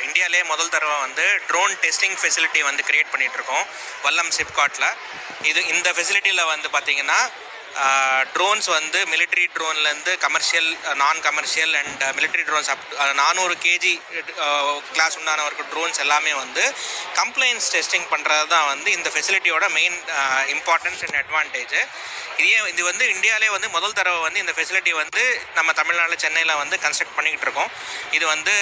இந்தியாவிலே முதல் தடவை வந்து ட்ரோன் டெஸ்டிங் ஃபெசிலிட்டி வந்து க்ரியேட் பண்ணிகிட்ருக்கோம் வல்லம் சிப்காட்டில். இந்த ஃபெசிலிட்டியில் வந்து பார்த்திங்கன்னா ட்ரோன்ஸ் வந்து மிலிட்ரி ட்ரோன்லேருந்து கமர்ஷியல், நான் commercial and military drones 400 KG class உண்டானவருக்கு ட்ரோன்ஸ் எல்லாமே வந்து கம்ப்ளைன்ஸ் டெஸ்டிங் பண்ணுறது தான் வந்து இந்த ஃபெசிலிட்டியோட மெயின் இம்பார்ட்டன்ஸ் அண்ட் அட்வான்டேஜ். இது வந்து இந்தியாவிலே வந்து முதல் தடவை வந்து இந்த ஃபெசிலிட்டி வந்து நம்ம தமிழ்நாட்டில் சென்னையில் வந்து கன்ஸ்ட்ரக்ட் பண்ணிக்கிட்டு இருக்கோம். இது வந்து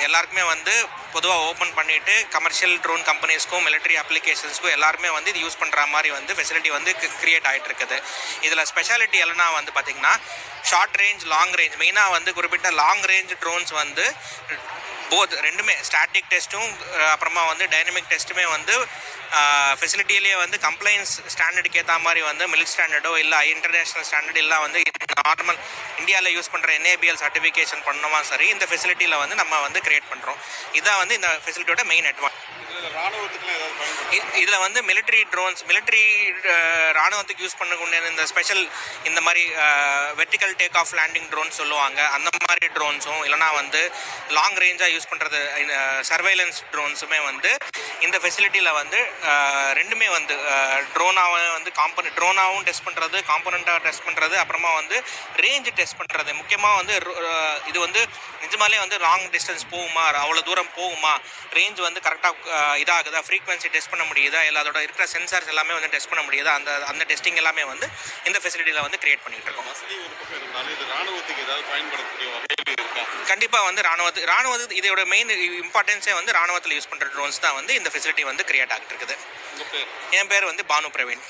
எல்லாருக்குமே வந்து பொதுவாக ஓப்பன் பண்ணிவிட்டு கமர்ஷியல் ட்ரோன் கம்பெனிஸ்க்கும் மிலிட்ரி அப்ளிகேஷன்ஸ்க்கும் எல்லாருமே வந்து இது யூஸ் பண்ணுற மாதிரி வந்து ஃபெசிலிட்டி வந்து கிரியேட் ஆகிட்டு இருக்குது. இதில் ஸ்பெஷாலிட்டி எல்லாம் வந்து பார்த்திங்கன்னா ஷார்ட் ரேஞ்ச், லாங் ரேஞ்ச், மெயினாக வந்து குறிப்பிட்ட லாங் ரேஞ்ச் ட்ரோன்ஸ் வந்து ரெண்டுமே ஸ்டாட்டிக் டெஸ்ட்டும் அப்புறமா வந்து டைனமிக் டெஸ்ட்டுமே வந்து ஃபெசிலிட்டியிலேயே வந்து கம்ப்ளைன்ஸ் ஸ்டாண்டர்டுக்கு ஏற்ற மாதிரி வந்து மில்க் ஸ்டாண்டர்டோ இல்லை இன்டர்நேஷ்னல் ஸ்டாண்டர்ட் இல்லை வந்து நார்மல் இந்தியாவில் யூஸ் பண்ணுற NABL சர்டிஃபிகேஷன் பண்ணணுமா சரி இந்த ஃபெசிலிட்டியில் வந்து நம்ம வந்து கிரியேட் பண்ணுறோம். இதான் வந்து இந்த ஃபெசிலிட்டியோட மெயின் அட்வான்டேஜ். இதில் வந்து மிலிட்ரி ட்ரோன்ஸ், மிலிட்ரி ராணுவத்துக்கு யூஸ் பண்ணக்கூடிய இந்த ஸ்பெஷல் இந்த மாதிரி vertical take off landing drones சொல்லுவாங்க, அந்த மாதிரி ட்ரோன்ஸும் இல்லைனா வந்து லாங் ரேஞ்சாக யூஸ் பண்ணுறது சர்வைலன்ஸ் ட்ரோன்ஸுமே வந்து இந்த ஃபெசிலிட்டியில் வந்து ரெண்டுமே வந்து ட்ரோனாகவும் வந்து ட்ரோனாகவும் டெஸ்ட் பண்ணுறது, காம்போனண்ட்டாக டெஸ்ட் பண்ணுறது, அப்புறமா வந்து ரேஞ்சு டெஸ்ட் பண்ணுறது. முக்கியமாக வந்து இது வந்து நிஜமாலே வந்து லாங் டிஸ்டன்ஸ் போகுமா, அவ்வளோ தூரம் போகுமா, ரேஞ்ச் வந்து கரெக்டாக இதாகுதா, ஃப்ரீக்வன்சி டெஸ்ட் பண்ண முடியுதா, இல்லை அதோட இருக்கிற சென்சார்ஸ் எல்லாமே வந்து டெஸ்ட் பண்ண முடியுதா, அந்த டெஸ்டிங் எல்லாமே வந்து இந்த ஃபெசிலிட்டியில் வந்து கிரியேட் பண்ணிகிட்டு இருக்கோம். கண்டிப்பாக வந்து ராணுவத்துக்கு இதோட மெயின் இம்பார்ட்டன்ஸே வந்து ராணுவத்தில் யூஸ் பண்ணுற ட்ரோன்ஸ் தான் வந்து இந்த ஃபெசிலிட்டி வந்து கிரியேட் ஆகிட்டு இருக்குது. என் பேர் வந்து பானு பிரவீன்.